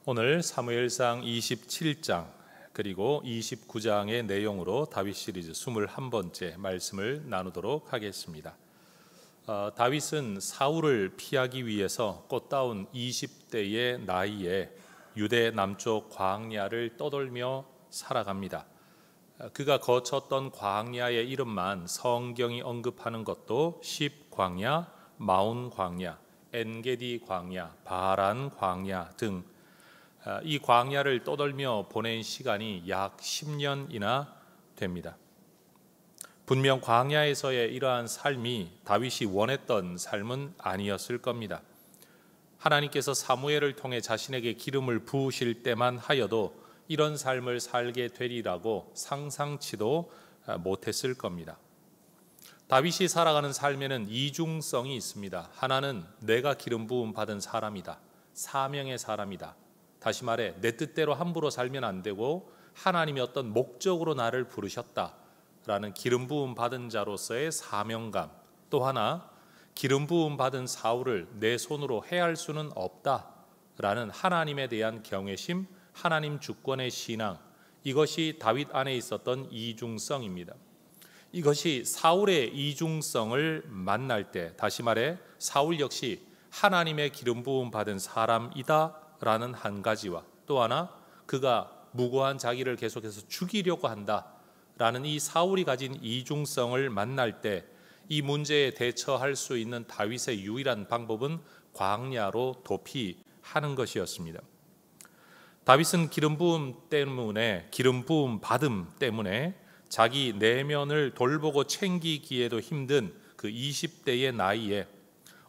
오늘 사무엘상 27장 그리고 29장의 내용으로 다윗 시리즈 21번째 말씀을 나누도록 하겠습니다. 다윗은 사울을 피하기 위해서 꽃다운 20대의 나이에 유대 남쪽 광야를 떠돌며 살아갑니다. 그가 거쳤던 광야의 이름만 성경이 언급하는 것도 십광야, 마온 광야, 엔게디 광야, 바란 광야 등 이 광야를 떠돌며 보낸 시간이 약 10년이나 됩니다. 분명 광야에서의 이러한 삶이 다윗이 원했던 삶은 아니었을 겁니다. 하나님께서 사무엘을 통해 자신에게 기름을 부으실 때만 하여도 이런 삶을 살게 되리라고 상상치도 못했을 겁니다. 다윗이 살아가는 삶에는 이중성이 있습니다. 하나는 내가 기름 부음 받은 사람이다. 사명의 사람이다. 다시 말해 내 뜻대로 함부로 살면 안 되고 하나님이 어떤 목적으로 나를 부르셨다라는 기름 부음 받은 자로서의 사명감, 또 하나 기름 부음 받은 사울을 내 손으로 해할 수는 없다라는 하나님에 대한 경외심, 하나님 주권의 신앙, 이것이 다윗 안에 있었던 이중성입니다. 이것이 사울의 이중성을 만날 때, 다시 말해 사울 역시 하나님의 기름 부음 받은 사람이다 라는 한 가지와 또 하나 그가 무고한 자기를 계속해서 죽이려고 한다라는 이 사울이 가진 이중성을 만날 때 이 문제에 대처할 수 있는 다윗의 유일한 방법은 광야로 도피하는 것이었습니다. 다윗은 기름 부음 받음 때문에 자기 내면을 돌보고 챙기기에도 힘든 그 20대의 나이에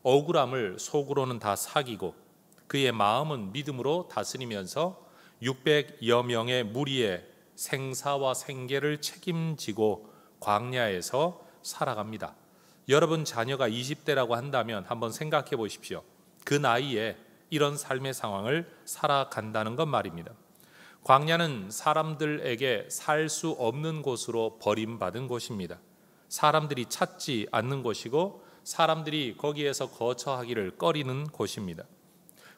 억울함을 속으로는 다 사귀고 그의 마음은 믿음으로 다스리면서 600여 명의 무리의 생사와 생계를 책임지고 광야에서 살아갑니다. 여러분 자녀가 20대라고 한다면 한번 생각해 보십시오. 그 나이에 이런 삶의 상황을 살아간다는 것 말입니다. 광야는 사람들에게 살 수 없는 곳으로 버림받은 곳입니다. 사람들이 찾지 않는 곳이고 사람들이 거기에서 거처하기를 꺼리는 곳입니다.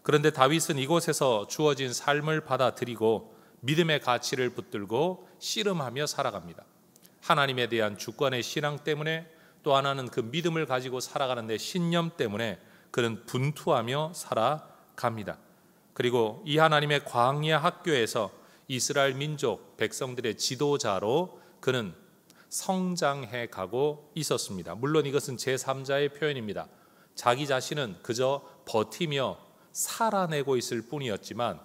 그런데 다윗은 이곳에서 주어진 삶을 받아들이고 믿음의 가치를 붙들고 씨름하며 살아갑니다. 하나님에 대한 주권의 신앙 때문에 또 하나는 그 믿음을 가지고 살아가는 데 신념 때문에 그는 분투하며 살아갑니다. 그리고 이 하나님의 광야 학교에서 이스라엘 민족 백성들의 지도자로 그는 성장해 가고 있었습니다. 물론 이것은 제3자의 표현입니다. 자기 자신은 그저 버티며 살아내고 있을 뿐이었지만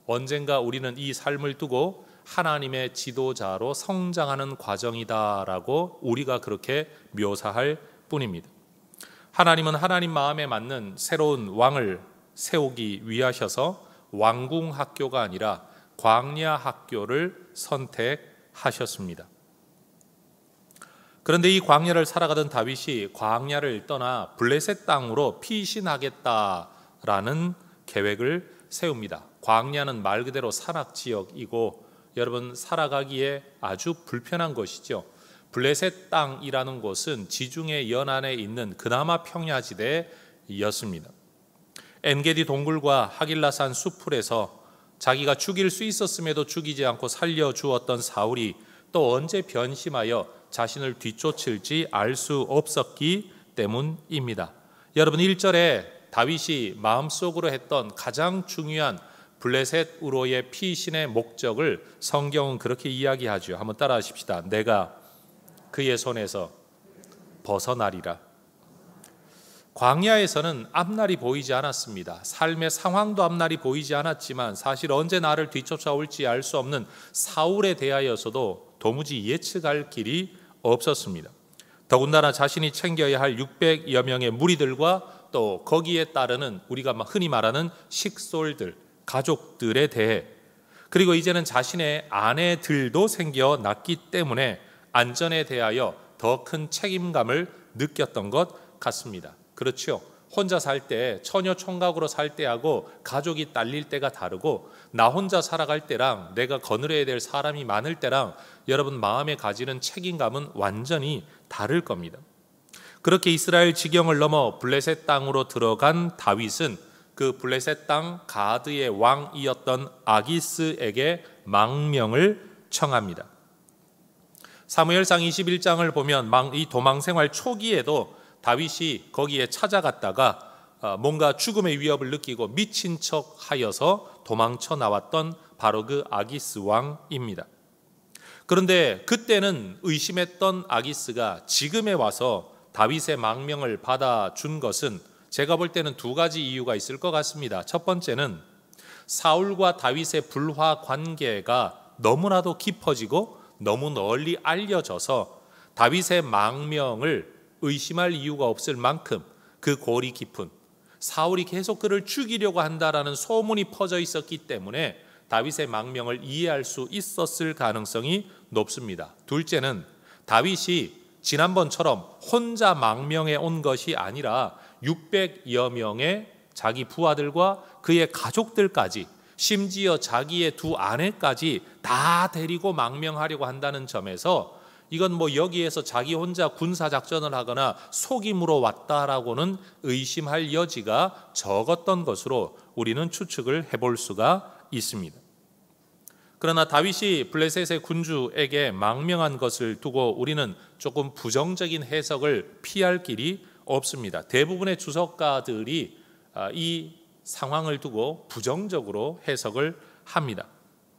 언젠가 우리는 이 삶을 두고 하나님의 지도자로 성장하는 과정이다라고 우리가 그렇게 묘사할 뿐입니다. 하나님은 하나님 마음에 맞는 새로운 왕을 세우기 위하셔서 왕궁 학교가 아니라 광야 학교를 선택하셨습니다. 그런데 이 광야를 살아가던 다윗이 광야를 떠나 블레셋 땅으로 피신하겠다라는 계획을 세웁니다. 광야는 말 그대로 산악 지역이고 여러분 살아가기에 아주 불편한 것이죠. 블레셋 땅이라는 곳은 지중해 연안에 있는 그나마 평야지대였습니다. 엔게디 동굴과 하길라산 숲풀에서 자기가 죽일 수 있었음에도 죽이지 않고 살려주었던 사울이 또 언제 변심하여 자신을 뒤쫓을지 알 수 없었기 때문입니다. 여러분 1절에 다윗이 마음속으로 했던 가장 중요한 블레셋으로의 피신의 목적을 성경은 그렇게 이야기하죠. 한번 따라 하십시다. 내가 그의 손에서 벗어나리라. 광야에서는 앞날이 보이지 않았습니다. 삶의 상황도 앞날이 보이지 않았지만 사실 언제 나를 뒤쫓아올지 알 수 없는 사울에 대하여서도 도무지 예측할 길이 없었습니다. 더군다나 자신이 챙겨야 할 600여 명의 무리들과 또 거기에 따르는 우리가 흔히 말하는 식솔들, 가족들에 대해 그리고 이제는 자신의 아내들도 생겨났기 때문에 안전에 대하여 더 큰 책임감을 느꼈던 것 같습니다. 그렇죠. 혼자 살 때 처녀 총각으로 살 때하고 가족이 딸릴 때가 다르고 나 혼자 살아갈 때랑 내가 거느려야 될 사람이 많을 때랑 여러분 마음에 가지는 책임감은 완전히 다를 겁니다. 그렇게 이스라엘 지경을 넘어 블레셋 땅으로 들어간 다윗은 그 블레셋 땅 가드의 왕이었던 아기스에게 망명을 청합니다. 사무엘상 21장을 보면 이 도망 생활 초기에도 다윗이 거기에 찾아갔다가 뭔가 죽음의 위협을 느끼고 미친 척 하여서 도망쳐 나왔던 바로 그 아기스 왕입니다. 그런데 그때는 의심했던 아기스가 지금에 와서 다윗의 망명을 받아준 것은 제가 볼 때는 두 가지 이유가 있을 것 같습니다. 첫 번째는 사울과 다윗의 불화 관계가 너무나도 깊어지고 너무 널리 알려져서 다윗의 망명을 의심할 이유가 없을 만큼 그 골이 깊은, 사울이 계속 그를 죽이려고 한다라는 소문이 퍼져 있었기 때문에 다윗의 망명을 이해할 수 있었을 가능성이 높습니다. 둘째는 다윗이 지난번처럼 혼자 망명해 온 것이 아니라 600여 명의 자기 부하들과 그의 가족들까지, 심지어 자기의 두 아내까지 다 데리고 망명하려고 한다는 점에서 이건 뭐 여기에서 자기 혼자 군사작전을 하거나 속임으로 왔다라고는 의심할 여지가 적었던 것으로 우리는 추측을 해볼 수가 있습니다. 그러나 다윗이 블레셋의 군주에게 망명한 것을 두고 우리는 조금 부정적인 해석을 피할 길이 없습니다. 대부분의 주석가들이 이 상황을 두고 부정적으로 해석을 합니다.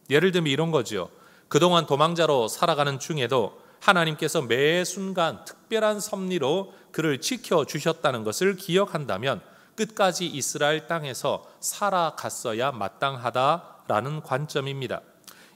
예를 들면 이런 거죠. 그동안 도망자로 살아가는 중에도 하나님께서 매 순간 특별한 섭리로 그를 지켜주셨다는 것을 기억한다면 끝까지 이스라엘 땅에서 살아갔어야 마땅하다라는 관점입니다.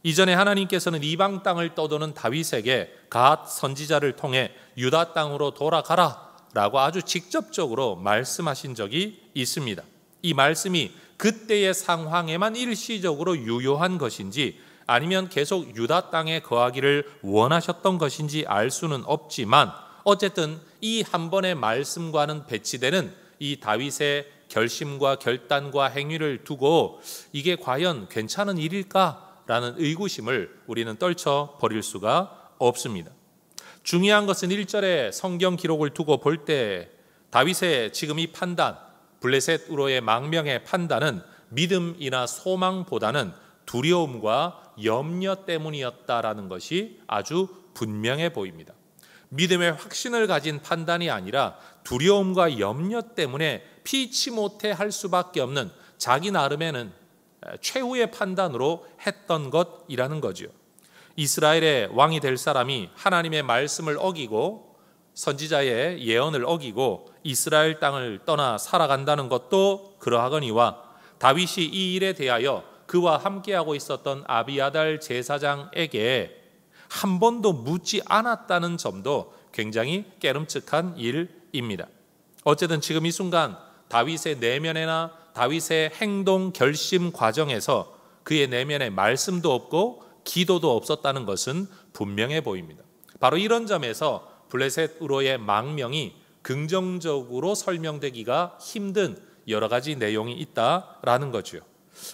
이전에 하나님께서는 이방 땅을 떠도는 다윗에게 갓 선지자를 통해 유다 땅으로 돌아가라 라고 아주 직접적으로 말씀하신 적이 있습니다. 이 말씀이 그때의 상황에만 일시적으로 유효한 것인지 아니면 계속 유다 땅에 거하기를 원하셨던 것인지 알 수는 없지만 어쨌든 이 한 번의 말씀과는 배치되는 이 다윗의 결심과 결단과 행위를 두고 이게 과연 괜찮은 일일까라는 의구심을 우리는 떨쳐버릴 수가 없습니다. 중요한 것은 1절의 성경 기록을 두고 볼 때 다윗의 지금 이 판단, 블레셋으로의 망명의 판단은 믿음이나 소망보다는 두려움과 염려 때문이었다라는 것이 아주 분명해 보입니다. 믿음의 확신을 가진 판단이 아니라 두려움과 염려 때문에 피치 못해 할 수밖에 없는 자기 나름에는 최후의 판단으로 했던 것이라는 거죠. 이스라엘의 왕이 될 사람이 하나님의 말씀을 어기고 선지자의 예언을 어기고 이스라엘 땅을 떠나 살아간다는 것도 그러하거니와 다윗이 이 일에 대하여 그와 함께하고 있었던 아비아달 제사장에게 한 번도 묻지 않았다는 점도 굉장히 깨름칙한 일입니다. 어쨌든 지금 이 순간 다윗의 내면이나 다윗의 행동 결심 과정에서 그의 내면에 말씀도 없고 기도도 없었다는 것은 분명해 보입니다. 바로 이런 점에서 블레셋으로의 망명이 긍정적으로 설명되기가 힘든 여러 가지 내용이 있다라는 거죠.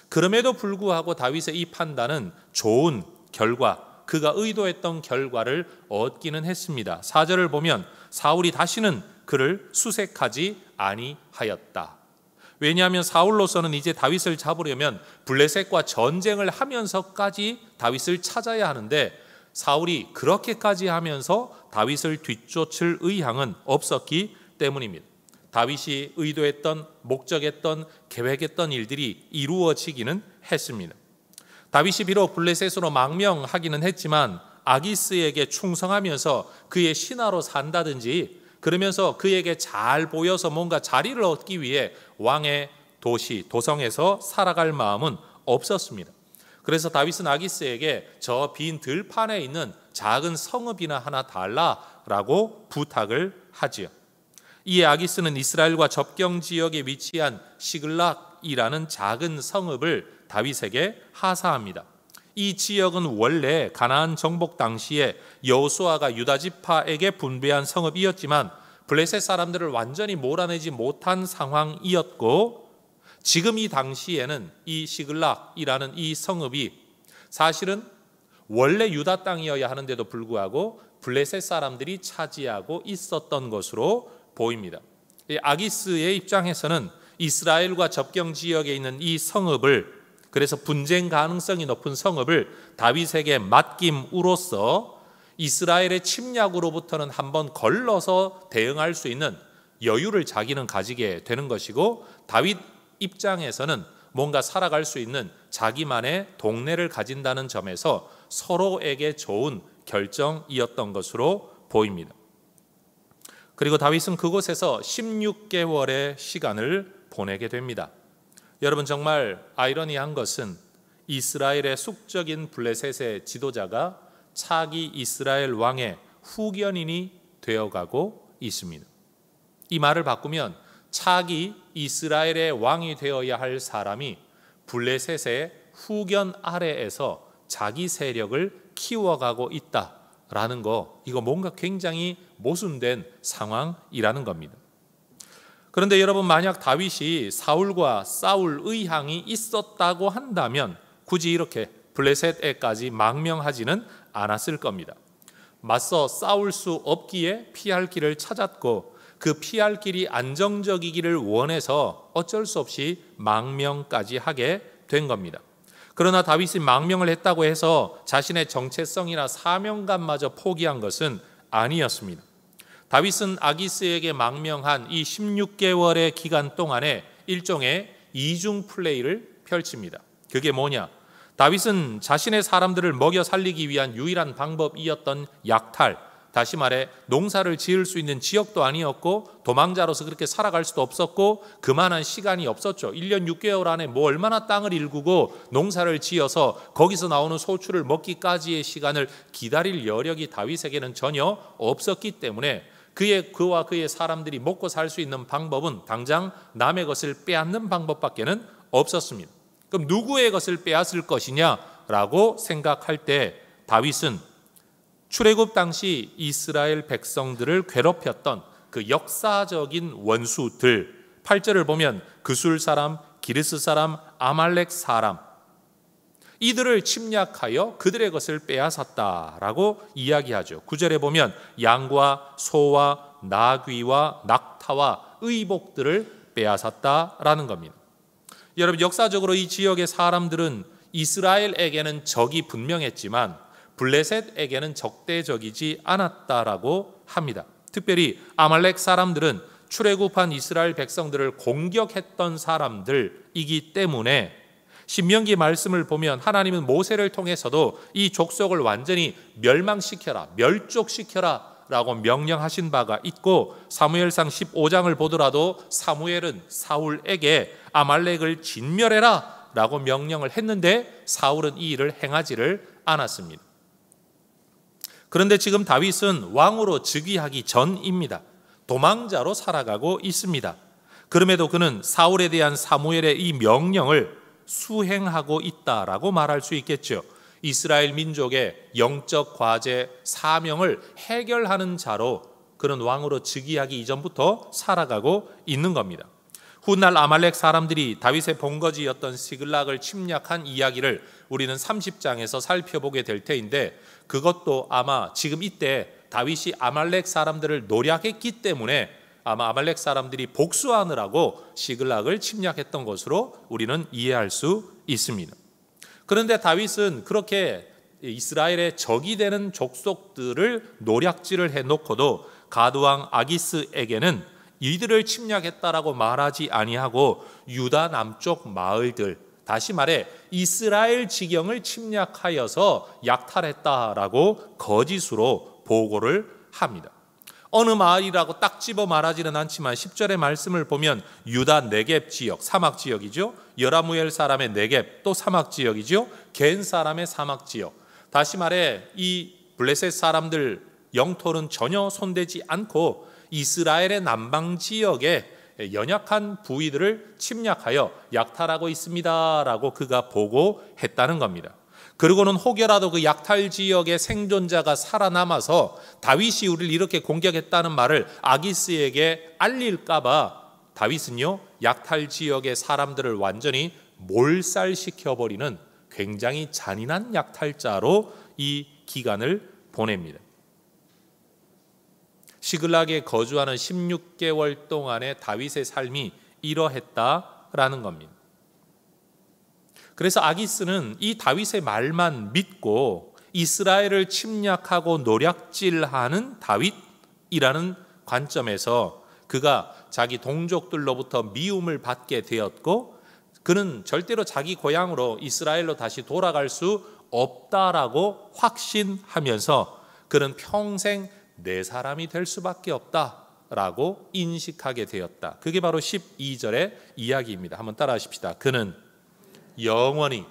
그럼에도 불구하고 다윗의 이 판단은 좋은 결과, 그가 의도했던 결과를 얻기는 했습니다. 4절을 보면 사울이 다시는 그를 수색하지 아니하였다. 왜냐하면 사울로서는 이제 다윗을 잡으려면 블레셋과 전쟁을 하면서까지 다윗을 찾아야 하는데 사울이 그렇게까지 하면서 다윗을 뒤쫓을 의향은 없었기 때문입니다. 다윗이 의도했던, 목적했던, 계획했던 일들이 이루어지기는 했습니다. 다윗이 비록 블레셋으로 망명하기는 했지만 아기스에게 충성하면서 그의 신하로 산다든지 그러면서 그에게 잘 보여서 뭔가 자리를 얻기 위해 왕의 도시, 도성에서 살아갈 마음은 없었습니다. 그래서 다윗은 아기스에게 저 빈 들판에 있는 작은 성읍이나 하나 달라라고 부탁을 하지요. 이에 아기스는 이스라엘과 접경 지역에 위치한 시글락이라는 작은 성읍을 다윗에게 하사합니다. 이 지역은 원래 가나안 정복 당시에 여호수아가 유다 지파에게 분배한 성읍이었지만 블레셋 사람들을 완전히 몰아내지 못한 상황이었고 지금 이 당시에는 이 시글락이라는 이 성읍이 사실은 원래 유다 땅이어야 하는데도 불구하고 블레셋 사람들이 차지하고 있었던 것으로 보입니다. 아기스의 입장에서는 이스라엘과 접경 지역에 있는 이 성읍을, 그래서 분쟁 가능성이 높은 성읍을 다윗에게 맡김으로써 이스라엘의 침략으로부터는 한번 걸러서 대응할 수 있는 여유를 자기는 가지게 되는 것이고, 다윗 입장에서는 뭔가 살아갈 수 있는 자기만의 동네를 가진다는 점에서 서로에게 좋은 결정이었던 것으로 보입니다. 그리고 다윗은 그곳에서 16개월의 시간을 보내게 됩니다. 여러분, 정말 아이러니한 것은 이스라엘의 숙적인 블레셋의 지도자가 차기 이스라엘 왕의 후견인이 되어가고 있습니다. 이 말을 바꾸면 차기 이스라엘의 왕이 되어야 할 사람이 블레셋의 후견 아래에서 자기 세력을 키워가고 있다라는 거, 이거 뭔가 굉장히 모순된 상황이라는 겁니다. 그런데 여러분, 만약 다윗이 사울과 싸울 의향이 있었다고 한다면 굳이 이렇게 블레셋에까지 망명하지는 않았을 겁니다. 맞서 싸울 수 없기에 피할 길을 찾았고, 그 피할 길이 안정적이기를 원해서 어쩔 수 없이 망명까지 하게 된 겁니다. 그러나 다윗이 망명을 했다고 해서 자신의 정체성이나 사명감마저 포기한 것은 아니었습니다. 다윗은 아기스에게 망명한 이 16개월의 기간 동안에 일종의 이중 플레이를 펼칩니다. 그게 뭐냐? 다윗은 자신의 사람들을 먹여 살리기 위한 유일한 방법이었던 약탈, 다시 말해 농사를 지을 수 있는 지역도 아니었고 도망자로서 그렇게 살아갈 수도 없었고 그만한 시간이 없었죠. 1년 6개월 안에 뭐 얼마나 땅을 일구고 농사를 지어서 거기서 나오는 소출을 먹기까지의 시간을 기다릴 여력이 다윗에게는 전혀 없었기 때문에 그와 그의 사람들이 먹고 살 수 있는 방법은 당장 남의 것을 빼앗는 방법밖에는 없었습니다. 그럼 누구의 것을 빼앗을 것이냐라고 생각할 때 다윗은 출애굽 당시 이스라엘 백성들을 괴롭혔던 그 역사적인 원수들, 8절을 보면 그술 사람, 기르스 사람, 아말렉 사람, 이들을 침략하여 그들의 것을 빼앗았다라고 이야기하죠. 9절에 보면 양과 소와 나귀와 낙타와 의복들을 빼앗았다라는 겁니다. 여러분, 역사적으로 이 지역의 사람들은 이스라엘에게는 적이 분명했지만 블레셋에게는 적대적이지 않았다라고 합니다. 특별히 아말렉 사람들은 출애굽한 이스라엘 백성들을 공격했던 사람들이기 때문에 신명기 말씀을 보면 하나님은 모세를 통해서도 이 족속을 완전히 멸망시켜라, 멸족시켜라 라고 명령하신 바가 있고, 사무엘상 15장을 보더라도 사무엘은 사울에게 아말렉을 진멸해라 라고 명령을 했는데 사울은 이 일을 행하지를 않았습니다. 그런데 지금 다윗은 왕으로 즉위하기 전입니다. 도망자로 살아가고 있습니다. 그럼에도 그는 사울에 대한 사무엘의 이 명령을 수행하고 있다라고 말할 수 있겠죠. 이스라엘 민족의 영적 과제, 사명을 해결하는 자로 그는 왕으로 즉위하기 이전부터 살아가고 있는 겁니다. 훗날 아말렉 사람들이 다윗의 본거지였던 시글락을 침략한 이야기를 우리는 30장에서 살펴보게 될 테인데, 그것도 아마 지금 이때 다윗이 아말렉 사람들을 노략했기 때문에 아마 아말렉 사람들이 복수하느라고 시글락을 침략했던 것으로 우리는 이해할 수 있습니다. 그런데 다윗은 그렇게 이스라엘의 적이 되는 족속들을 노략질을 해놓고도 가드왕 아기스에게는 이들을 침략했다라고 말하지 아니하고 유다 남쪽 마을들, 다시 말해 이스라엘 지경을 침략하여서 약탈했다라고 거짓으로 보고를 합니다. 어느 마을이라고 딱 집어 말하지는 않지만 10절의 말씀을 보면 유다 네겝 지역, 사막 지역이죠. 여라무엘 사람의 네겝, 또 사막 지역이죠. 겐 사람의 사막 지역. 다시 말해 이 블레셋 사람들 영토는 전혀 손대지 않고 이스라엘의 남방 지역에 연약한 부위들을 침략하여 약탈하고 있습니다라고 그가 보고했다는 겁니다. 그리고는 혹여라도 그 약탈 지역의 생존자가 살아남아서 다윗이 우리를 이렇게 공격했다는 말을 아기스에게 알릴까봐 다윗은요, 약탈 지역의 사람들을 완전히 몰살시켜버리는 굉장히 잔인한 약탈자로 이 기간을 보냅니다. 시글락에 거주하는 16개월 동안의 다윗의 삶이 이러했다라는 겁니다. 그래서 아기스는 이 다윗의 말만 믿고 이스라엘을 침략하고 노략질하는 다윗이라는 관점에서 그가 자기 동족들로부터 미움을 받게 되었고, 그는 절대로 자기 고향으로 이스라엘로 다시 돌아갈 수 없다라고 확신하면서 그는 평생 내 사람이 될 수밖에 없다라고 인식하게 되었다. 그게 바로 12절의 이야기입니다. 한번 따라 하십시다. 그는 영원히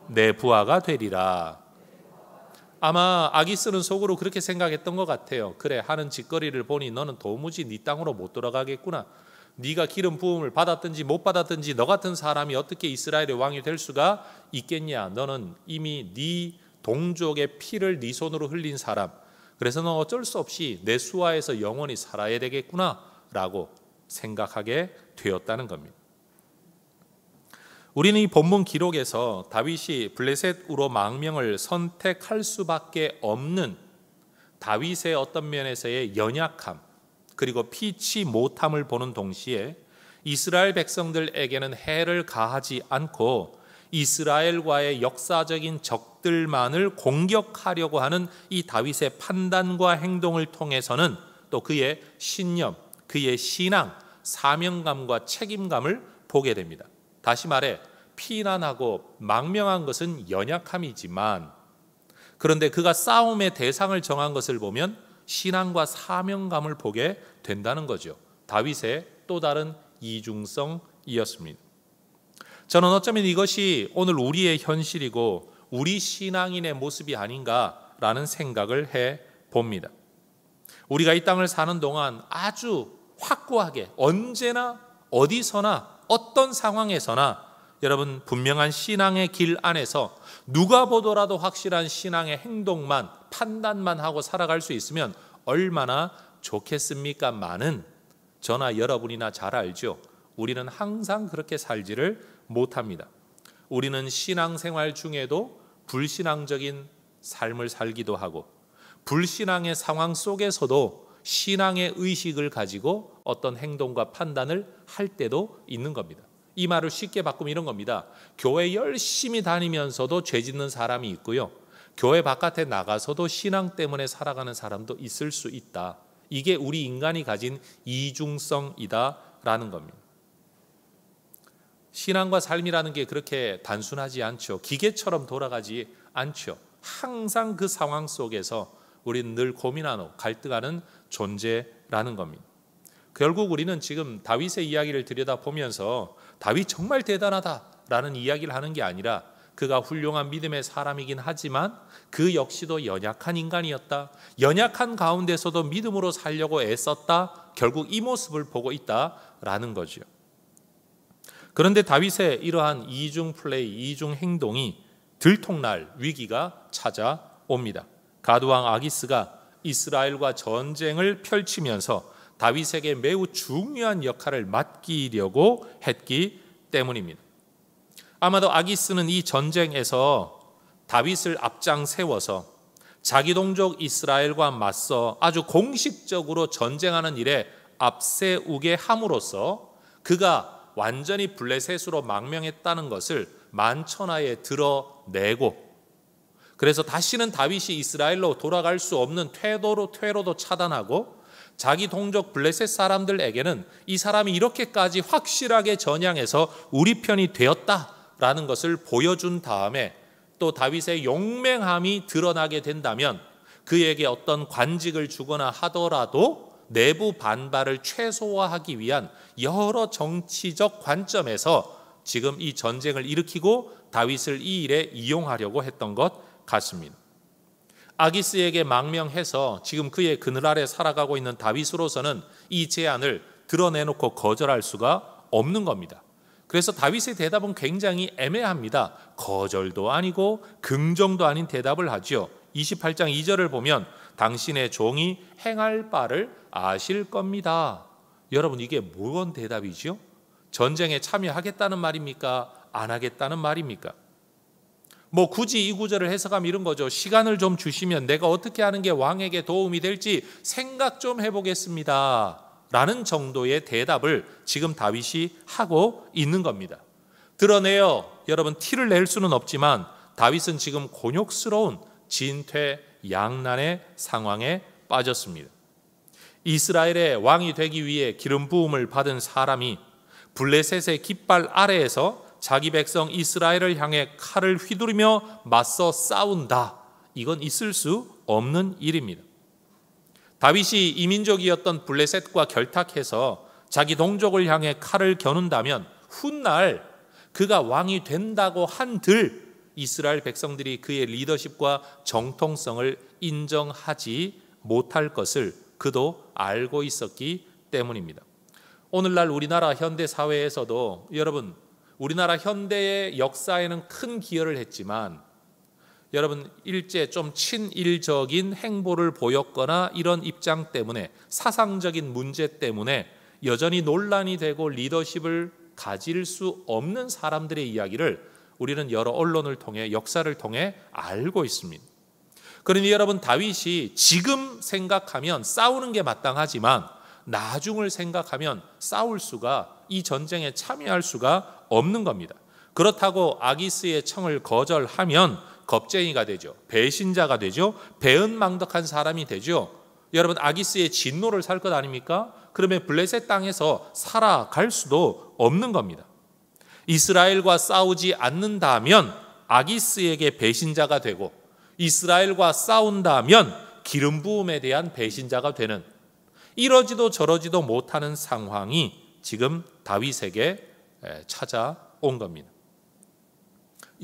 내 부하가 되리라. 아마 아기스는 속으로 그렇게 생각했던 것 같아요. 그래, 하는 짓거리를 보니 너는 도무지 네 땅으로 못 돌아가겠구나. 네가 기름 부음을 받았든지 못 받았든지 너 같은 사람이 어떻게 이스라엘의 왕이 될 수가 있겠냐. 너는 이미 네 동족의 피를 네 손으로 흘린 사람. 그래서 너 어쩔 수 없이 내 수하에서 영원히 살아야 되겠구나 라고 생각하게 되었다는 겁니다. 우리는 이 본문 기록에서 다윗이 블레셋으로 망명을 선택할 수밖에 없는 다윗의 어떤 면에서의 연약함, 그리고 피치 못함을 보는 동시에 이스라엘 백성들에게는 해를 가하지 않고 이스라엘과의 역사적인 적들만을 공격하려고 하는 이 다윗의 판단과 행동을 통해서는 또 그의 신념, 그의 신앙, 사명감과 책임감을 보게 됩니다. 다시 말해 피난하고 망명한 것은 연약함이지만, 그런데 그가 싸움의 대상을 정한 것을 보면 신앙과 사명감을 보게 된다는 거죠. 다윗의 또 다른 이중성이었습니다. 저는 어쩌면 이것이 오늘 우리의 현실이고 우리 신앙인의 모습이 아닌가라는 생각을 해봅니다. 우리가 이 땅을 사는 동안 아주 확고하게 언제나 어디서나 어떤 상황에서나 여러분 분명한 신앙의 길 안에서 누가 보더라도 확실한 신앙의 행동만, 판단만 하고 살아갈 수 있으면 얼마나 좋겠습니까만은 저나 여러분이나 잘 알죠. 우리는 항상 그렇게 살지를 못합니다. 우리는 신앙생활 중에도 불신앙적인 삶을 살기도 하고, 불신앙의 상황 속에서도 신앙의 의식을 가지고 어떤 행동과 판단을 할 때도 있는 겁니다. 이 말을 쉽게 바꾸면 이런 겁니다. 교회 열심히 다니면서도 죄 짓는 사람이 있고요, 교회 바깥에 나가서도 신앙 때문에 살아가는 사람도 있을 수 있다. 이게 우리 인간이 가진 이중성이다라는 겁니다. 신앙과 삶이라는 게 그렇게 단순하지 않죠. 기계처럼 돌아가지 않죠. 항상 그 상황 속에서 우리는 늘 고민하고 갈등하는 존재라는 겁니다. 결국 우리는 지금 다윗의 이야기를 들여다보면서 다윗 정말 대단하다라는 이야기를 하는 게 아니라 그가 훌륭한 믿음의 사람이긴 하지만 그 역시도 연약한 인간이었다. 연약한 가운데서도 믿음으로 살려고 애썼다. 결국 이 모습을 보고 있다라는 거죠. 그런데 다윗의 이러한 이중 플레이, 이중 행동이 들통날 위기가 찾아옵니다. 가드왕 아기스가 이스라엘과 전쟁을 펼치면서 다윗에게 매우 중요한 역할을 맡기려고 했기 때문입니다. 아마도 아기스는 이 전쟁에서 다윗을 앞장 세워서 자기 동족 이스라엘과 맞서 아주 공식적으로 전쟁하는 일에 앞세우게 함으로써 그가 완전히 블레셋으로 망명했다는 것을 만천하에 드러내고, 그래서 다시는 다윗이 이스라엘로 돌아갈 수 없는 퇴로도 차단하고 자기 동족 블레셋 사람들에게는 이 사람이 이렇게까지 확실하게 전향해서 우리 편이 되었다라는 것을 보여준 다음에 또 다윗의 용맹함이 드러나게 된다면 그에게 어떤 관직을 주거나 하더라도 내부 반발을 최소화하기 위한 여러 정치적 관점에서 지금 이 전쟁을 일으키고 다윗을 이 일에 이용하려고 했던 것 같습니다. 아기스에게 망명해서 지금 그의 그늘 아래 살아가고 있는 다윗으로서는 이 제안을 드러내놓고 거절할 수가 없는 겁니다. 그래서 다윗의 대답은 굉장히 애매합니다. 거절도 아니고 긍정도 아닌 대답을 하죠. 28장 2절을 보면 당신의 종이 행할 바를 아실 겁니다. 여러분, 이게 뭔 대답이죠? 전쟁에 참여하겠다는 말입니까? 안 하겠다는 말입니까? 뭐 굳이 이 구절을 해석하면 이런 거죠. 시간을 좀 주시면 내가 어떻게 하는 게 왕에게 도움이 될지 생각 좀 해보겠습니다 라는 정도의 대답을 지금 다윗이 하고 있는 겁니다. 드러내어 여러분 티를 낼 수는 없지만 다윗은 지금 곤욕스러운 진퇴양난의 상황에 빠졌습니다. 이스라엘의 왕이 되기 위해 기름 부음을 받은 사람이 블레셋의 깃발 아래에서 자기 백성 이스라엘을 향해 칼을 휘두르며 맞서 싸운다. 이건 있을 수 없는 일입니다. 다윗이 이민족이었던 블레셋과 결탁해서 자기 동족을 향해 칼을 겨눈다면 훗날 그가 왕이 된다고 한들 이스라엘 백성들이 그의 리더십과 정통성을 인정하지 못할 것을 그도 알고 있었기 때문입니다. 오늘날 우리나라 현대 사회에서도 여러분 우리나라 현대의 역사에는 큰 기여를 했지만 여러분 일제 좀 친일적인 행보를 보였거나 이런 입장 때문에 사상적인 문제 때문에 여전히 논란이 되고 리더십을 가질 수 없는 사람들의 이야기를 우리는 여러 언론을 통해 역사를 통해 알고 있습니다. 그러니 여러분 다윗이 지금 생각하면 싸우는 게 마땅하지만 나중을 생각하면 싸울 수가 이 전쟁에 참여할 수가 없는 겁니다. 그렇다고 아기스의 청을 거절하면 겁쟁이가 되죠. 배신자가 되죠. 배은망덕한 사람이 되죠. 여러분 아기스의 진노를 살 것 아닙니까? 그러면 블레셋 땅에서 살아갈 수도 없는 겁니다. 이스라엘과 싸우지 않는다면 아기스에게 배신자가 되고 이스라엘과 싸운다면 기름 부음에 대한 배신자가 되는 이러지도 저러지도 못하는 상황이 지금 다윗에게 찾아온 겁니다.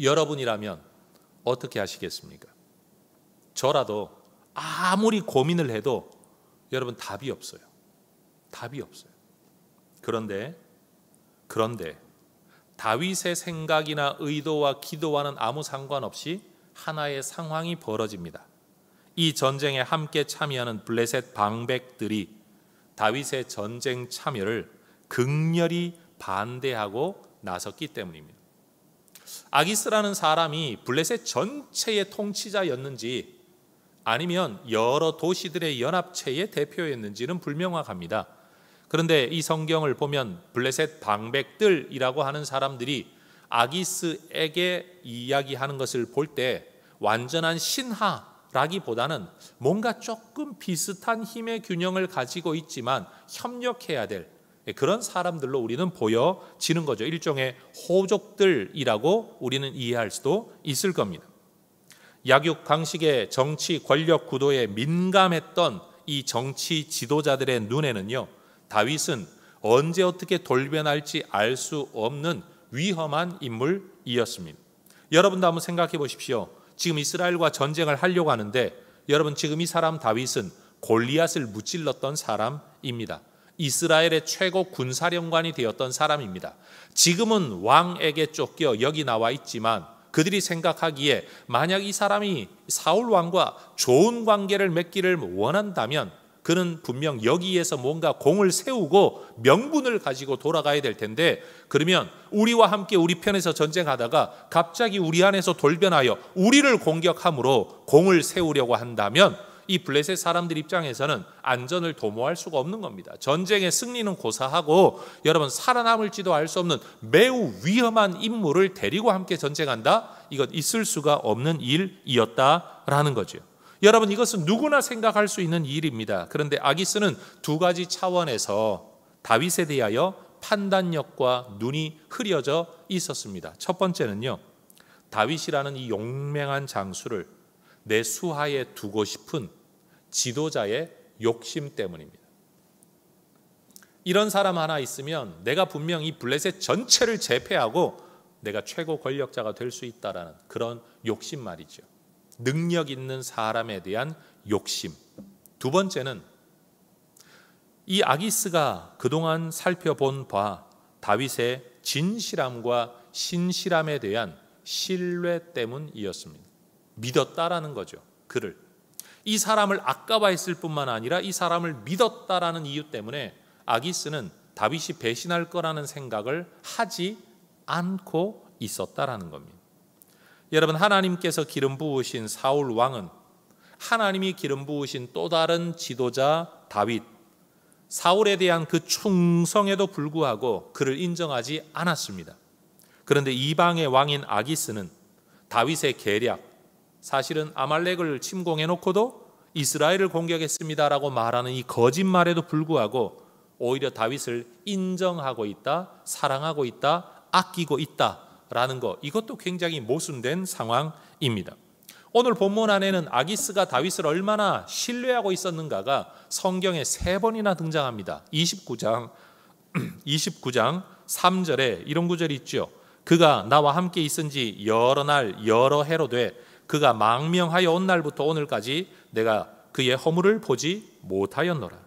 여러분이라면 어떻게 하시겠습니까? 저라도 아무리 고민을 해도 여러분 답이 없어요. 답이 없어요. 그런데 다윗의 생각이나 의도와 기도와는 아무 상관없이 하나의 상황이 벌어집니다. 이 전쟁에 함께 참여하는 블레셋 방백들이 다윗의 전쟁 참여를 극렬히 반대하고 나섰기 때문입니다. 아기스라는 사람이 블레셋 전체의 통치자였는지 아니면 여러 도시들의 연합체의 대표였는지는 불명확합니다. 그런데 이 성경을 보면 블레셋 방백들이라고 하는 사람들이 아기스에게 이야기하는 것을 볼 때 완전한 신하라기보다는 뭔가 조금 비슷한 힘의 균형을 가지고 있지만 협력해야 될 그런 사람들로 우리는 보여지는 거죠. 일종의 호족들이라고 우리는 이해할 수도 있을 겁니다. 약육강식의 정치 권력 구도에 민감했던 이 정치 지도자들의 눈에는요, 다윗은 언제 어떻게 돌변할지 알 수 없는 위험한 인물이었습니다. 여러분도 한번 생각해 보십시오. 지금 이스라엘과 전쟁을 하려고 하는데 여러분 지금 이 사람 다윗은 골리앗을 무찔렀던 사람입니다. 이스라엘의 최고 군사령관이 되었던 사람입니다. 지금은 왕에게 쫓겨 여기 나와 있지만 그들이 생각하기에 만약 이 사람이 사울 왕과 좋은 관계를 맺기를 원한다면 그는 분명 여기에서 뭔가 공을 세우고 명분을 가지고 돌아가야 될 텐데 그러면 우리와 함께 우리 편에서 전쟁하다가 갑자기 우리 안에서 돌변하여 우리를 공격함으로 공을 세우려고 한다면 이 블레셋 사람들 입장에서는 안전을 도모할 수가 없는 겁니다. 전쟁의 승리는 고사하고 여러분 살아남을지도 알 수 없는 매우 위험한 인물을 데리고 함께 전쟁한다? 이건 있을 수가 없는 일이었다라는 거죠. 여러분 이것은 누구나 생각할 수 있는 일입니다. 그런데 아기스는 두 가지 차원에서 다윗에 대하여 판단력과 눈이 흐려져 있었습니다. 첫 번째는요, 다윗이라는 이 용맹한 장수를 내 수하에 두고 싶은 지도자의 욕심 때문입니다. 이런 사람 하나 있으면 내가 분명 이 블레셋 전체를 제패하고 내가 최고 권력자가 될 수 있다라는 그런 욕심 말이죠. 능력 있는 사람에 대한 욕심. 두 번째는 이 아기스가 그동안 살펴본 바 다윗의 진실함과 신실함에 대한 신뢰 때문이었습니다. 믿었다라는 거죠. 그를. 이 사람을 아까워했을 뿐만 아니라 이 사람을 믿었다라는 이유 때문에 아기스는 다윗이 배신할 거라는 생각을 하지 않고 있었다라는 겁니다. 여러분 하나님께서 기름 부으신 사울 왕은 하나님이 기름 부으신 또 다른 지도자 다윗, 사울에 대한 그 충성에도 불구하고 그를 인정하지 않았습니다. 그런데 이방의 왕인 아기스는 다윗의 계략, 사실은 아말렉을 침공해 놓고도 이스라엘을 공격했습니다라고 말하는 이 거짓말에도 불구하고 오히려 다윗을 인정하고 있다, 사랑하고 있다, 아끼고 있다라는 것, 이것도 굉장히 모순된 상황입니다. 오늘 본문 안에는 아기스가 다윗을 얼마나 신뢰하고 있었는가가 성경에 3번이나 등장합니다. 29장 3절에 이런 구절이 있죠. 그가 나와 함께 있은 지 여러 날 여러 해로 돼 그가 망명하여 온 날부터 오늘까지 내가 그의 허물을 보지 못하였노라.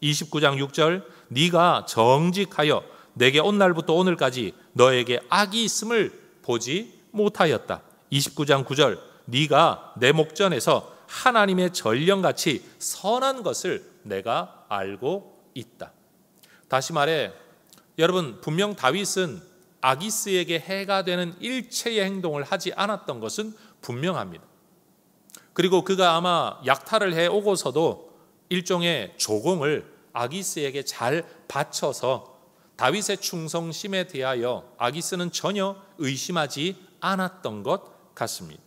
29장 6절 네가 정직하여 내게 온 날부터 오늘까지 너에게 악이 있음을 보지 못하였다. 29장 9절 네가 내 목전에서 하나님의 전령같이 선한 것을 내가 알고 있다. 다시 말해 여러분, 분명 다윗은 아기스에게 해가 되는 일체의 행동을 하지 않았던 것은 분명합니다. 그리고 그가 아마 약탈을 해오고서도 일종의 조공을 아기스에게 잘 바쳐서 다윗의 충성심에 대하여 아기스는 전혀 의심하지 않았던 것 같습니다.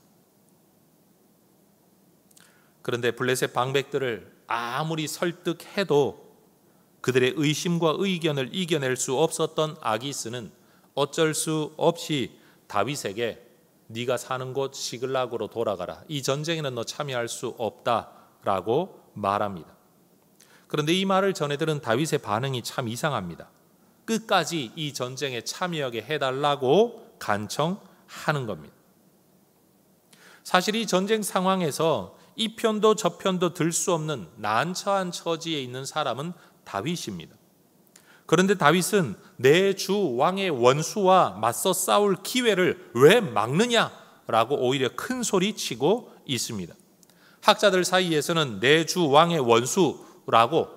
그런데 블레셋 방백들을 아무리 설득해도 그들의 의심과 의견을 이겨낼 수 없었던 아기스는 어쩔 수 없이 다윗에게 네가 사는 곳 시글락으로 돌아가라. 이 전쟁에는 너 참여할 수 없다라고 말합니다. 그런데 이 말을 전해들은 다윗의 반응이 참 이상합니다. 끝까지 이 전쟁에 참여하게 해달라고 간청하는 겁니다. 사실 이 전쟁 상황에서 이 편도 저 편도 들 수 없는 난처한 처지에 있는 사람은 다윗입니다. 그런데 다윗은 내 주 왕의 원수와 맞서 싸울 기회를 왜 막느냐라고 오히려 큰 소리 치고 있습니다. 학자들 사이에서는 내 주 왕의 원수라고,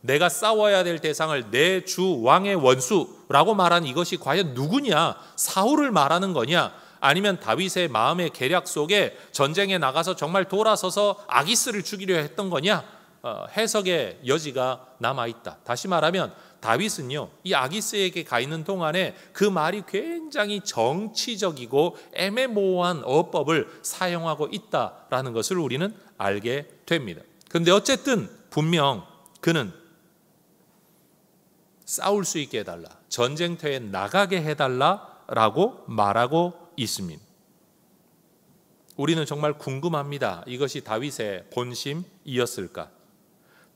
내가 싸워야 될 대상을 내 주 왕의 원수라고 말한 이것이 과연 누구냐? 사울을 말하는 거냐? 아니면 다윗의 마음의 계략 속에 전쟁에 나가서 정말 돌아서서 아기스를 죽이려 했던 거냐? 해석의 여지가 남아있다. 다시 말하면 다윗은요, 이 아기스에게 가 있는 동안에 그 말이 굉장히 정치적이고 애매모호한 어법을 사용하고 있다라는 것을 우리는 알게 됩니다. 그런데 어쨌든 분명 그는 싸울 수 있게 해달라, 전쟁터에 나가게 해달라라고 말하고 있습니다. 우리는 정말 궁금합니다. 이것이 다윗의 본심이었을까?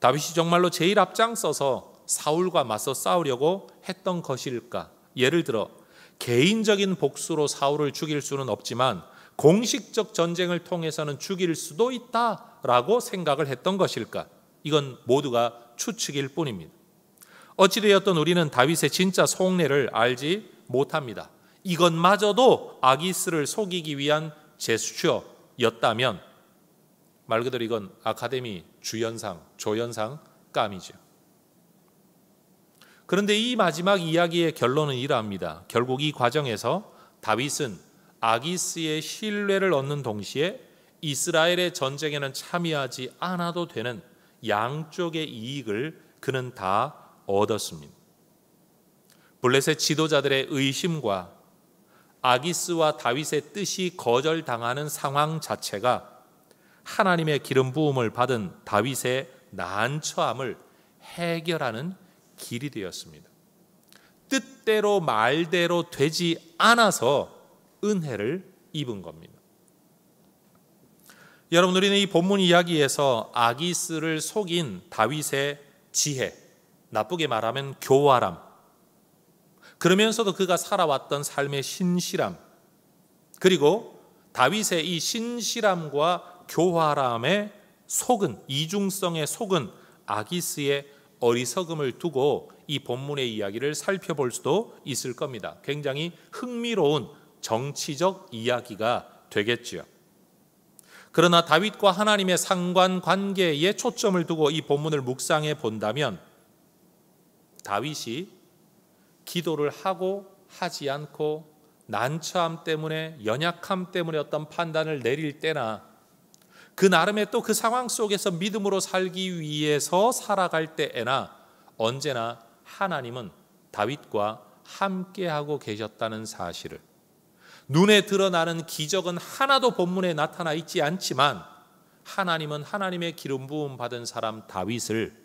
다윗이 정말로 제일 앞장서서 사울과 맞서 싸우려고 했던 것일까? 예를 들어 개인적인 복수로 사울을 죽일 수는 없지만 공식적 전쟁을 통해서는 죽일 수도 있다라고 생각을 했던 것일까? 이건 모두가 추측일 뿐입니다. 어찌되었든 우리는 다윗의 진짜 속내를 알지 못합니다. 이것마저도 아기스를 속이기 위한 제스처였다면 말 그대로 이건 아카데미 주연상, 조연상 감이죠. 그런데 이 마지막 이야기의 결론은 이러합니다. 결국 이 과정에서 다윗은 아기스의 신뢰를 얻는 동시에 이스라엘의 전쟁에는 참여하지 않아도 되는 양쪽의 이익을 그는 다 얻었습니다. 블레셋 지도자들의 의심과 아기스와 다윗의 뜻이 거절당하는 상황 자체가 하나님의 기름 부음을 받은 다윗의 난처함을 해결하는 길이 되었습니다. 뜻대로 말대로 되지 않아서 은혜를 입은 겁니다. 여러분, 우리는 이 본문 이야기에서 아기스를 속인 다윗의 지혜, 나쁘게 말하면 교활함, 그러면서도 그가 살아왔던 삶의 신실함, 그리고 다윗의 이 신실함과 교활함에 속은, 이중성에 속은 아기스의 어리석음을 두고 이 본문의 이야기를 살펴볼 수도 있을 겁니다. 굉장히 흥미로운 정치적 이야기가 되겠지요. 그러나 다윗과 하나님의 상관관계에 초점을 두고 이 본문을 묵상해 본다면 다윗이 기도를 하고 하지 않고 난처함 때문에, 연약함 때문에 어떤 판단을 내릴 때나 그 나름의 또 그 상황 속에서 믿음으로 살기 위해서 살아갈 때에나 언제나 하나님은 다윗과 함께하고 계셨다는 사실을, 눈에 드러나는 기적은 하나도 본문에 나타나 있지 않지만 하나님은 하나님의 기름 부음 받은 사람 다윗을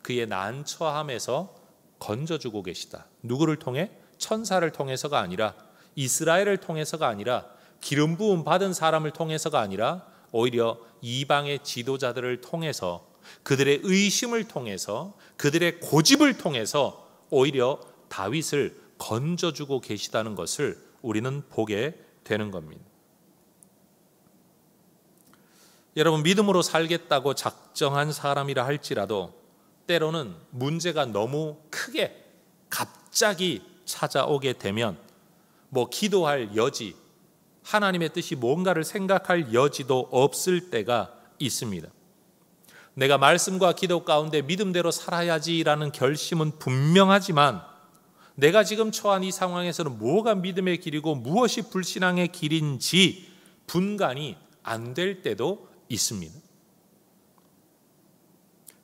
그의 난처함에서 건져주고 계시다. 누구를 통해? 천사를 통해서가 아니라, 이스라엘을 통해서가 아니라, 기름 부음 받은 사람을 통해서가 아니라 오히려 이방의 지도자들을 통해서, 그들의 의심을 통해서, 그들의 고집을 통해서 오히려 다윗을 건져주고 계시다는 것을 우리는 보게 되는 겁니다. 여러분, 믿음으로 살겠다고 작정한 사람이라 할지라도 때로는 문제가 너무 크게 갑자기 찾아오게 되면 기도할 여지, 하나님의 뜻이 뭔가를 생각할 여지도 없을 때가 있습니다. 내가 말씀과 기도 가운데 믿음대로 살아야지라는 결심은 분명하지만 내가 지금 처한 이 상황에서는 뭐가 믿음의 길이고 무엇이 불신앙의 길인지 분간이 안 될 때도 있습니다.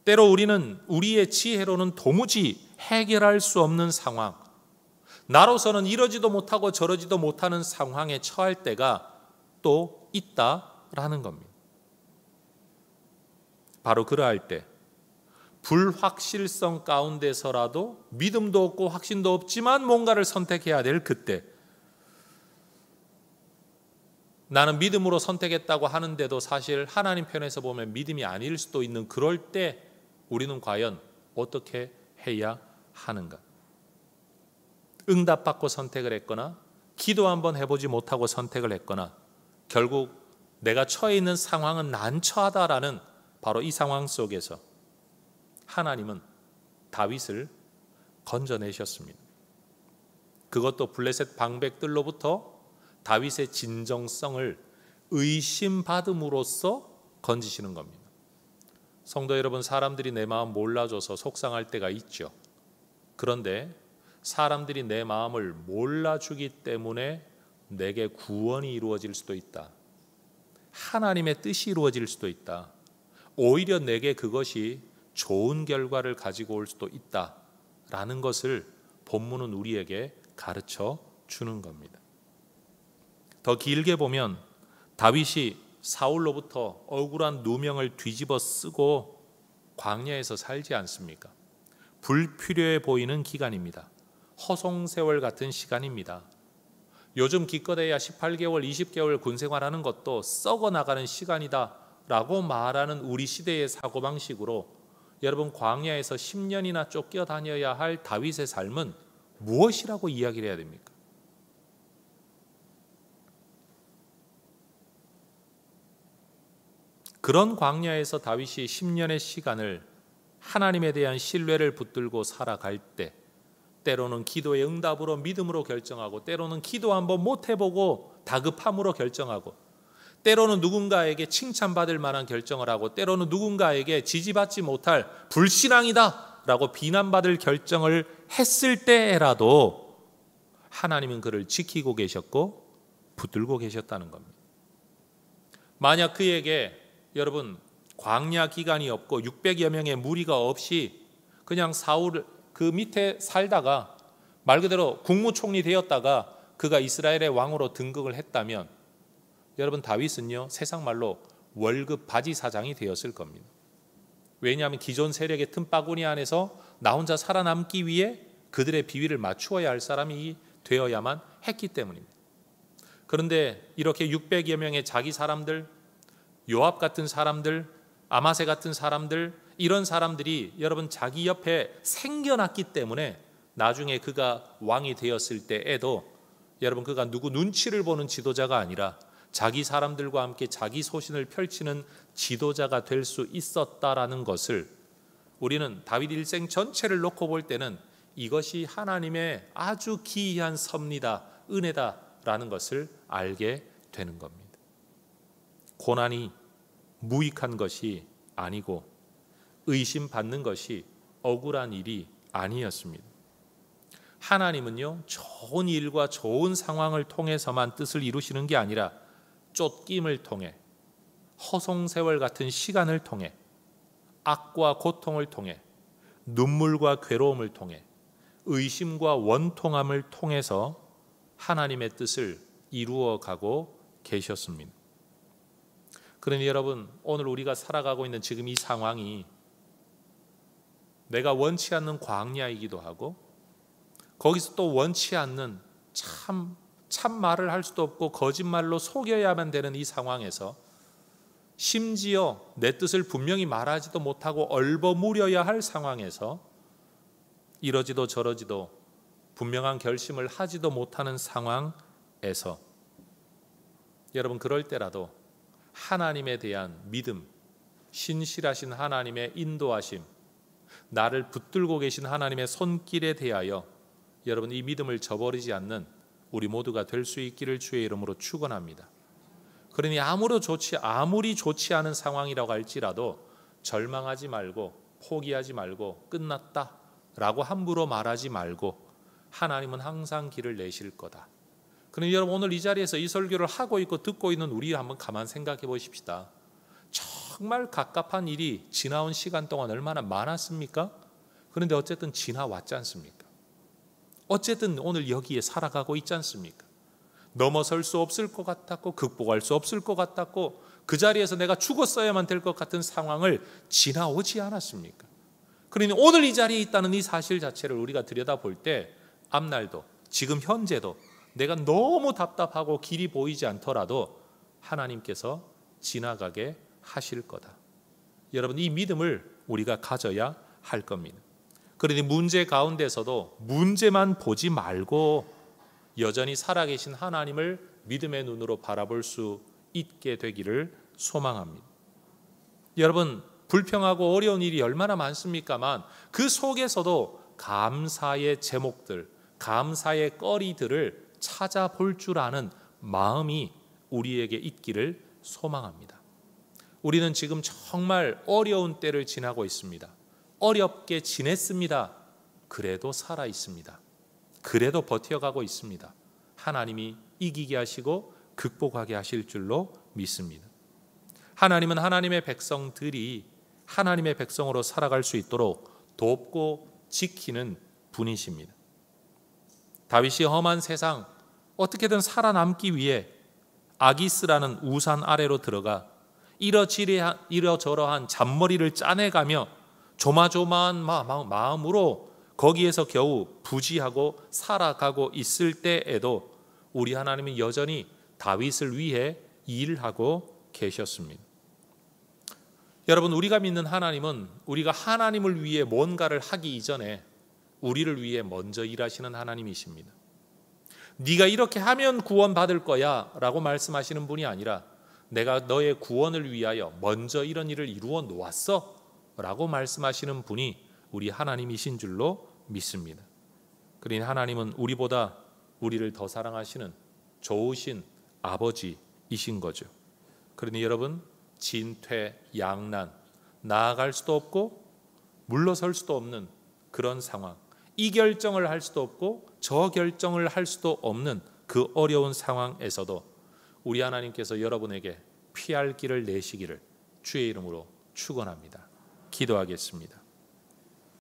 때로 우리는 우리의 지혜로는 도무지 해결할 수 없는 상황, 나로서는 이러지도 못하고 저러지도 못하는 상황에 처할 때가 또 있다라는 겁니다. 바로 그러할 때 불확실성 가운데서라도 믿음도 없고 확신도 없지만 뭔가를 선택해야 될 그때, 나는 믿음으로 선택했다고 하는데도 사실 하나님 편에서 보면 믿음이 아닐 수도 있는 그럴 때 우리는 과연 어떻게 해야 하는가? 응답받고 선택을 했거나 기도 한번 해보지 못하고 선택을 했거나 결국 내가 처해 있는 상황은 난처하다라는 바로 이 상황 속에서 하나님은 다윗을 건져내셨습니다. 그것도 블레셋 방백들로부터 다윗의 진정성을 의심받음으로써 건지시는 겁니다. 성도 여러분, 사람들이 내 마음 몰라줘서 속상할 때가 있죠. 그런데 사람들이 내 마음을 몰라주기 때문에 내게 구원이 이루어질 수도 있다. 하나님의 뜻이 이루어질 수도 있다. 오히려 내게 그것이 좋은 결과를 가지고 올 수도 있다라는 것을 본문은 우리에게 가르쳐 주는 겁니다. 더 길게 보면 다윗이 사울로부터 억울한 누명을 뒤집어 쓰고 광야에서 살지 않습니까? 불필요해 보이는 기간입니다. 허송세월 같은 시간입니다. 요즘 기껏해야 18개월, 20개월 군생활하는 것도 썩어나가는 시간이다라고 말하는 우리 시대의 사고방식으로 여러분, 광야에서 10년이나 쫓겨다녀야 할 다윗의 삶은 무엇이라고 이야기를 해야 됩니까? 그런 광야에서 다윗이 10년의 시간을 하나님에 대한 신뢰를 붙들고 살아갈 때 때로는 기도의 응답으로 믿음으로 결정하고 때로는 기도 한번 못 해보고 다급함으로 결정하고 때로는 누군가에게 칭찬받을 만한 결정을 하고 때로는 누군가에게 지지받지 못할 불신앙이다 라고 비난받을 결정을 했을 때라도 하나님은 그를 지키고 계셨고 붙들고 계셨다는 겁니다. 만약 그에게 여러분 광야 기간이 없고 600여 명의 무리가 없이 그냥 사울 그 밑에 살다가 말 그대로 국무총리 되었다가 그가 이스라엘의 왕으로 등극을 했다면 여러분 다윗은요 세상 말로 월급 바지 사장이 되었을 겁니다. 왜냐하면 기존 세력의 틈바구니 안에서 나 혼자 살아남기 위해 그들의 비위를 맞추어야 할 사람이 되어야만 했기 때문입니다. 그런데 이렇게 600여 명의 자기 사람들, 요압 같은 사람들, 아마세 같은 사람들, 이런 사람들이 여러분 자기 옆에 생겨났기 때문에 나중에 그가 왕이 되었을 때에도 여러분 그가 누구 눈치를 보는 지도자가 아니라 자기 사람들과 함께 자기 소신을 펼치는 지도자가 될 수 있었다라는 것을 우리는 다윗 일생 전체를 놓고 볼 때는 이것이 하나님의 아주 기이한 섭리다, 은혜다라는 것을 알게 되는 겁니다. 고난이 무익한 것이 아니고 의심받는 것이 억울한 일이 아니었습니다. 하나님은요 좋은 일과 좋은 상황을 통해서만 뜻을 이루시는 게 아니라 쫓김을 통해 허송세월 같은 시간을 통해 악과 고통을 통해 눈물과 괴로움을 통해 의심과 원통함을 통해서 하나님의 뜻을 이루어가고 계셨습니다. 그러니 여러분, 오늘 우리가 살아가고 있는 지금 이 상황이 내가 원치 않는 광야이기도 하고, 거기서 또 원치 않는 참 말을 할 수도 없고 거짓말로 속여야만 되는 이 상황에서, 심지어 내 뜻을 분명히 말하지도 못하고 얼버무려야 할 상황에서, 이러지도 저러지도 분명한 결심을 하지도 못하는 상황에서, 여러분, 그럴 때라도 하나님에 대한 믿음, 신실하신 하나님의 인도하심, 나를 붙들고 계신 하나님의 손길에 대하여 여러분, 이 믿음을 저버리지 않는 우리 모두가 될 수 있기를 주의 이름으로 축원합니다. 그러니 아무리 좋지 않은 상황이라고 할지라도 절망하지 말고, 포기하지 말고, 끝났다라고 함부로 말하지 말고, 하나님은 항상 길을 내실 거다. 그러니 여러분, 오늘 이 자리에서 이 설교를 하고 있고 듣고 있는 우리 한번 가만 생각해 보십시다. 정말 갑갑한 일이 지나온 시간 동안 얼마나 많았습니까? 그런데 어쨌든 지나왔지 않습니까? 어쨌든 오늘 여기에 살아가고 있지 않습니까? 넘어설 수 없을 것 같았고, 극복할 수 없을 것 같았고, 그 자리에서 내가 죽었어야만 될 것 같은 상황을 지나오지 않았습니까? 그러니 오늘 이 자리에 있다는 이 사실 자체를 우리가 들여다볼 때, 앞날도 지금 현재도 내가 너무 답답하고 길이 보이지 않더라도 하나님께서 지나가게 하실 거다. 여러분, 이 믿음을 우리가 가져야 할 겁니다. 그러니 문제 가운데서도 문제만 보지 말고 여전히 살아계신 하나님을 믿음의 눈으로 바라볼 수 있게 되기를 소망합니다. 여러분, 불평하고 어려운 일이 얼마나 많습니까만, 그 속에서도 감사의 제목들, 감사의 거리들을 찾아볼 줄 아는 마음이 우리에게 있기를 소망합니다. 우리는 지금 정말 어려운 때를 지나고 있습니다. 어렵게 지냈습니다. 그래도 살아 있습니다. 그래도 버텨가고 있습니다. 하나님이 이기게 하시고 극복하게 하실 줄로 믿습니다. 하나님은 하나님의 백성들이 하나님의 백성으로 살아갈 수 있도록 돕고 지키는 분이십니다. 다윗이 험한 세상 어떻게든 살아남기 위해 아기스라는 우산 아래로 들어가 이러저러한 잔머리를 짜내가며 조마조마한 마음으로 거기에서 겨우 부지하고 살아가고 있을 때에도 우리 하나님은 여전히 다윗을 위해 일하고 계셨습니다. 여러분, 우리가 믿는 하나님은 우리가 하나님을 위해 뭔가를 하기 이전에 우리를 위해 먼저 일하시는 하나님이십니다. 네가 이렇게 하면 구원받을 거야 라고 말씀하시는 분이 아니라, 내가 너의 구원을 위하여 먼저 이런 일을 이루어 놓았어 라고 말씀하시는 분이 우리 하나님이신 줄로 믿습니다. 그러니 하나님은 우리보다 우리를 더 사랑하시는 좋으신 아버지이신 거죠. 그러니 여러분, 진퇴 양난, 나아갈 수도 없고 물러설 수도 없는 그런 상황, 이 결정을 할 수도 없고 저 결정을 할 수도 없는 그 어려운 상황에서도 우리 하나님께서 여러분에게 피할 길을 내시기를 주의 이름으로 축원합니다. 기도하겠습니다.